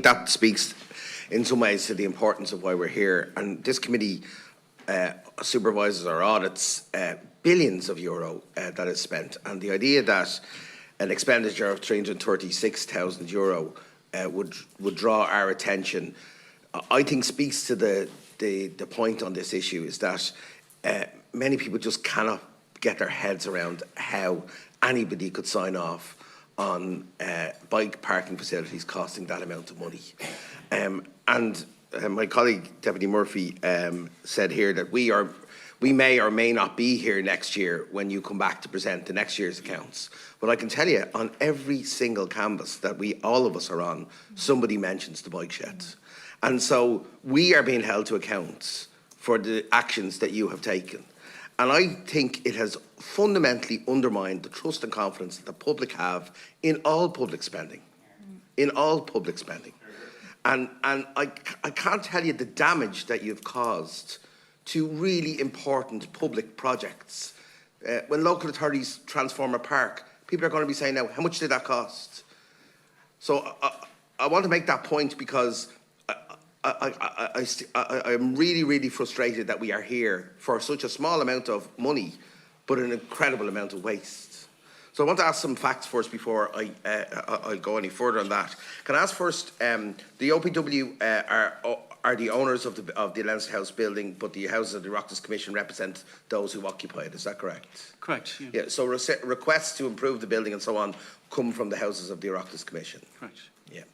That speaks in some ways to the importance of why we're here. And this committee supervises or audits billions of euro that is spent. And the idea that an expenditure of €336,000 would draw our attention, I think speaks to the point on this issue is that many people just cannot get their heads around how anybody could sign off on bike parking facilities costing that amount of money. My colleague, Deputy Murphy, said here that we may or may not be here next year when you come back to present the next year's accounts. But I can tell you, on every single canvas that all of us are on, somebody mentions the bike sheds. And so we are being held to account for the actions that you have taken. And I think it has fundamentally undermined the trust and confidence that the public have in all public spending. In all public spending. And I can't tell you the damage that you've caused to really important public projects. When local authorities transform a park, people are going to be saying now, how much did that cost? So I want to make that point because I'm really, really frustrated that we are here for such a small amount of money, but an incredible amount of waste. So I want to ask some facts first before I go any further on that. Can I ask first, the OPW are the owners of the Leinster House building, but the houses of the Oireachtas Commission represent those who occupy it. Is that correct? Correct. Yeah. So requests to improve the building and so on come from the houses of the Oireachtas Commission. Correct. Yeah.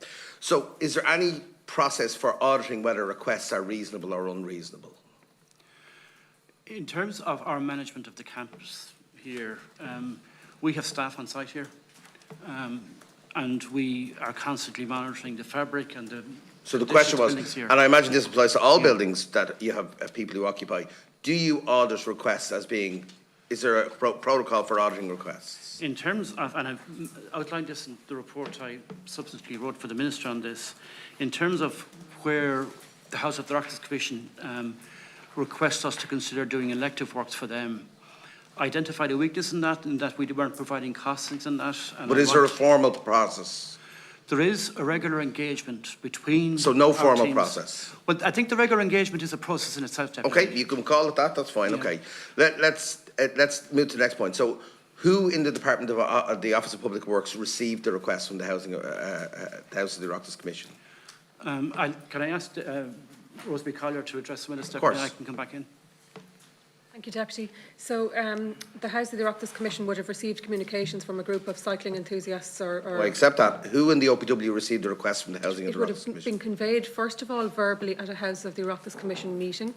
So is there any process for auditing whether requests are reasonable or unreasonable? In terms of our management of the campus here, we have staff on site here, and we are constantly monitoring the fabric and the. So the question was, and I imagine this applies to all buildings that you have people who occupy, do you audit requests as being, is there a protocol for auditing requests? In terms of, and I've outlined this in the report I subsequently wrote for the Minister on this, in terms of where the House of the Oireachtas Commission requests us to consider doing elective works for them, identified a weakness in that we weren't providing costings in that. But is there a formal process? There is a regular engagement between. So no formal process. Well, I think the regular engagement is a process in itself. Deputy. Okay, you can call it that. That's fine. Yeah. Okay, let's move to the next point. So, who in the Department of the Office of Public Works received the request from the House of the Oireachtas Commission? Can I ask Rosemary Collier to address the Minister? Of course. And I can come back in. Thank you, Deputy. So the House of the Oireachtas Commission would have received communications from a group of cycling enthusiasts or I accept that. Who in the OPW received the request from the Housing and the Oireachtas Commission? It would have been conveyed, first of all, verbally at a House of the Oireachtas Commission meeting,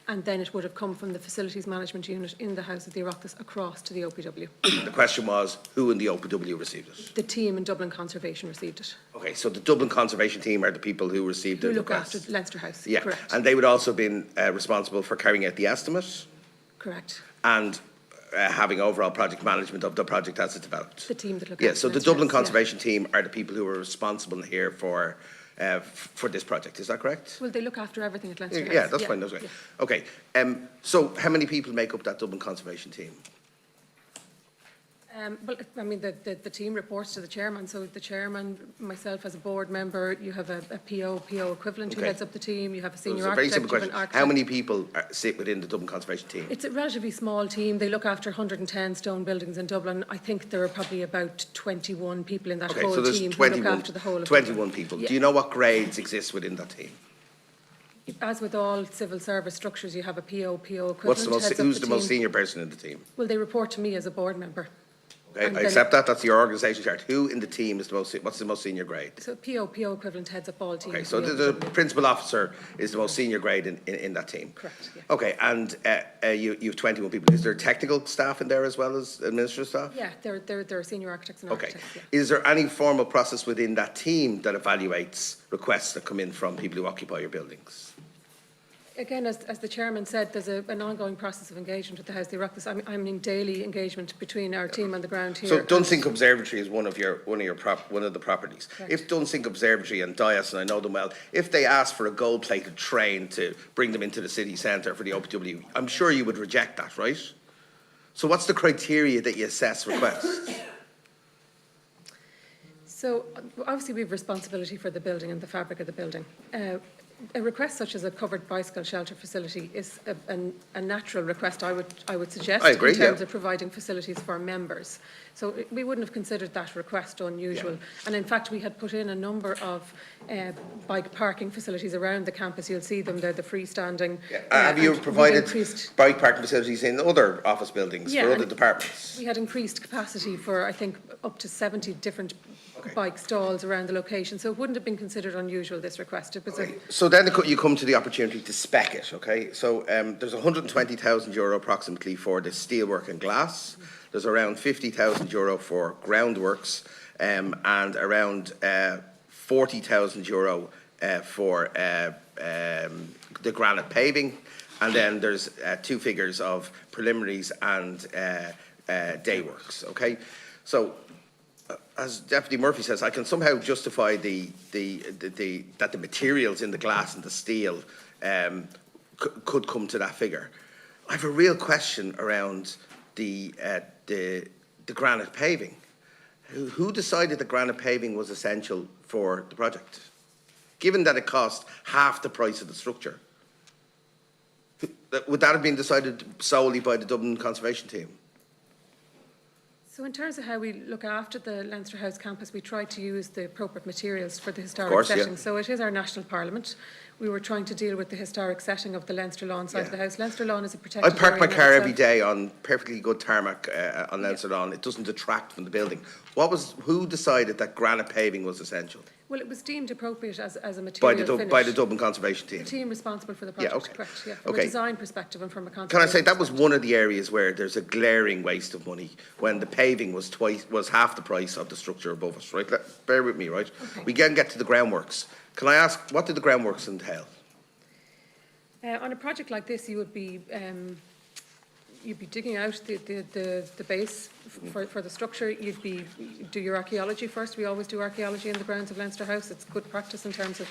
and then it would have come from the Facilities Management Unit in the House of the Oireachtas across to the OPW. The question was, who in the OPW received it? The team in Dublin Conservation received it. Okay, so the Dublin Conservation team are the people who received the request? Who look after Leinster House, yeah. Correct. And they would also have been responsible for carrying out the estimate? Correct. And having overall project management of the project as it developed. The team that look after. Yeah, so the Dublin Conservation team are the people who are responsible here for this project. Is that correct? Well, they look after everything at Leinster House. Yeah, that's fine. That's right. Yeah. Okay. So how many people make up that Dublin Conservation team? Well, I mean, the team reports to the chairman. So the chairman, myself as a board member, you have a PO equivalent who heads up the team. You have a senior architect. Very simple question. How many people sit within the Dublin Conservation team? It's a relatively small team. They look after 110 stone buildings in Dublin. I think there are probably about 21 people in that whole so there's team 21, who look after the whole of 21 people. Yeah. Do you know what grades exist within that team? As with all civil service structures, you have a PO equivalent. Who's the most senior person in the team? Well, they report to me as a board member. Okay, I accept that. That's your organisation chart. Who in the team is what's the most senior grade? So PO equivalent heads up all teams. Okay, so the principal officer is the most senior grade in that team. Correct. Yeah. Okay, and you have 21 people. Is there technical staff in there as well as administrative staff? Yeah, there are senior architects and architects. Yeah. Is there any formal process within that team that evaluates requests that come in from people who occupy your buildings? Again, as the chairman said, there's an ongoing process of engagement with the House of the Oireachtas. I'm in daily engagement between our team on the ground here. So Dunsink Observatory is one of the properties. Correct. If Dunsink Observatory and Dias, and I know them well, if they ask for a gold-plated train to bring them into the city centre for the OPW, I'm sure you would reject that, right? So what's the criteria that you assess requests? So obviously we have responsibility for the building and the fabric of the building. A request such as a covered bicycle shelter facility is a natural request, I would suggest, I agree, in terms of providing facilities for members. So we wouldn't have considered that request unusual. Yeah. And in fact, we had put in a number of bike parking facilities around the campus. You'll see them, they're the freestanding. Yeah. Have you provided bike parking facilities in other office buildings for other departments? We had increased capacity for, I think, up to 70 different bike stalls around the location, so it wouldn't have been considered unusual, this request. It was So then you come to the opportunity to spec it, okay? So there's €120,000 approximately for the steelwork and glass. There's around €50,000 for groundworks and around €40,000 for the granite paving. And then there's two figures of preliminaries and day works, okay? So as Deputy Murphy says, I can somehow justify that the materials in the glass and the steel could come to that figure. I have a real question around the granite paving. Who decided that granite paving was essential for the project, given that it cost half the price of the structure? Would that have been decided solely by the Dublin Conservation team? So in terms of how we look after the Leinster House campus, we try to use the appropriate materials for the historic setting. Yeah. So it is our national parliament. We were trying to deal with the historic setting of the Leinster Lawn side of the house. Leinster Lawn is a protected area. I park my car every day on perfectly good tarmac on Leinster Lawn. It doesn't detract from the building. Who decided that granite paving was essential? Well, it was deemed appropriate as a material by the Dublin Conservation team. The team responsible for the project, correct, From a design perspective and from a conservation Can I say that was one of the areas where there's a glaring waste of money when the paving was half the price of the structure above us, right? Bear with me, right? Okay. We can get to the groundworks. Can I ask, what did the groundworks entail? On a project like this, you would be digging out the base for the structure. You'd do your archaeology first. We always do archaeology in the grounds of Leinster House. It's good practice in terms of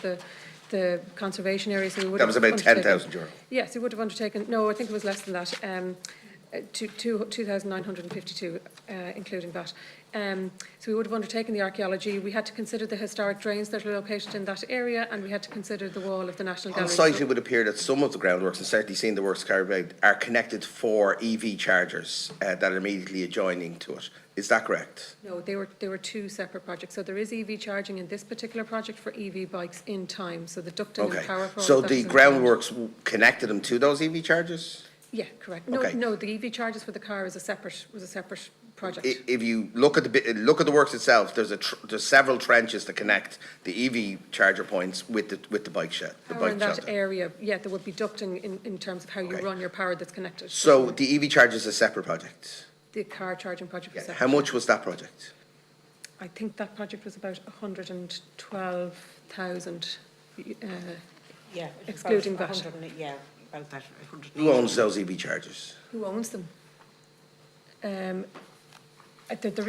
the conservation area. So that was about €10,000. Yes, you would have undertaken. No, I think it was less than that. 2,952, including that. So we would have undertaken the archaeology. We had to consider the historic drains that are located in that area, and we had to consider the wall of the National Gallery. On site, it would appear that some of the groundworks, and certainly seeing the works carried out, are connected for EV chargers that are immediately adjoining to it. Is that correct? No, they were two separate projects. So there is EV charging in this particular project for EV bikes in time. So the ducting and power. So the groundworks connected them to those EV chargers? Yeah, correct. No, no, the EV charges for the car was a separate project. If you look at the works itself, there's several trenches that connect the EV charger points with the bike shed. The bike in that shelter. Area, yeah, there would be ducting in terms of how you run your power that's connected. So the EV charge is a separate project. The car charging project was separate. How much was that project? I think that project was about 112,000. Excluding that. Yeah. Who owns those EV chargers? Who owns them? There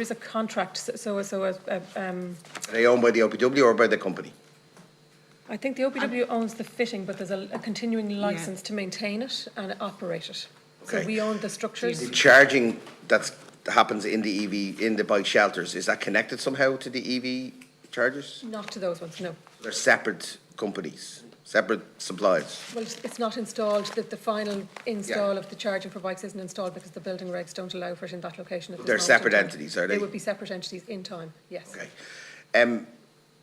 is a contract, Are they owned by the OPW or by the company? I think the OPW owns the fitting, but there's a continuing licence to maintain it and operate it. Okay. So we own the structures. The charging that happens in the EV, in the bike shelters, is that connected somehow to the EV chargers? Not to those ones, no. They're separate companies? Separate supplies? Well, it's not installed. The final install of the charging for bikes isn't installed because the building regs don't allow for it in that location. They're separate entities, are they? They would be separate entities in time, yes. Okay.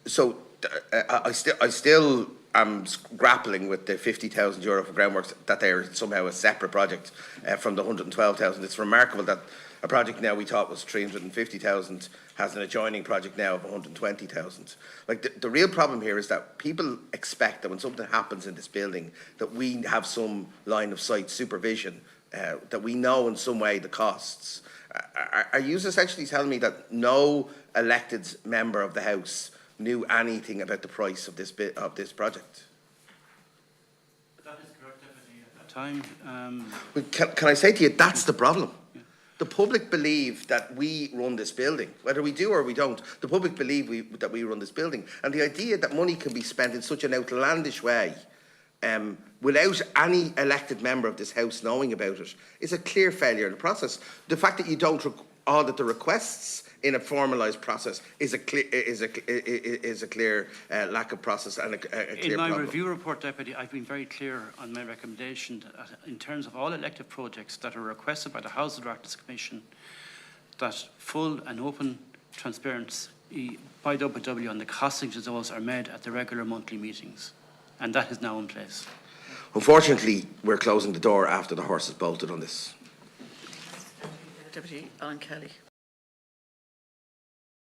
So I still am grappling with the €50,000 for groundworks, that they're somehow a separate project from the 112,000. It's remarkable that a project now we thought was 350,000 has an adjoining project now of 120,000. Like the real problem here is that people expect that when something happens in this building that we have some line of sight supervision, that we know in some way the costs. Are you essentially telling me that no elected member of the House knew anything about the price of this project? That is correct, definitely at that time. Can I say to you, that's the problem. The public believe that we run this building, whether we do or we don't. The public believe that we run this building, and the idea that money can be spent in such an outlandish way, without any elected member of this House knowing about it, is a clear failure in the process. The fact that you don't audit the requests in a formalised process is a clear lack of process and a clear In my problem. review report, Deputy, I've been very clear on my recommendation that in terms of all elective projects that are requested by the House of Directors Commission, that full and open transparency by WW on the costings of those are made at the regular monthly meetings. And that is now in place. Unfortunately, we're closing the door after the horse has bolted on this. Deputy Alan Kelly.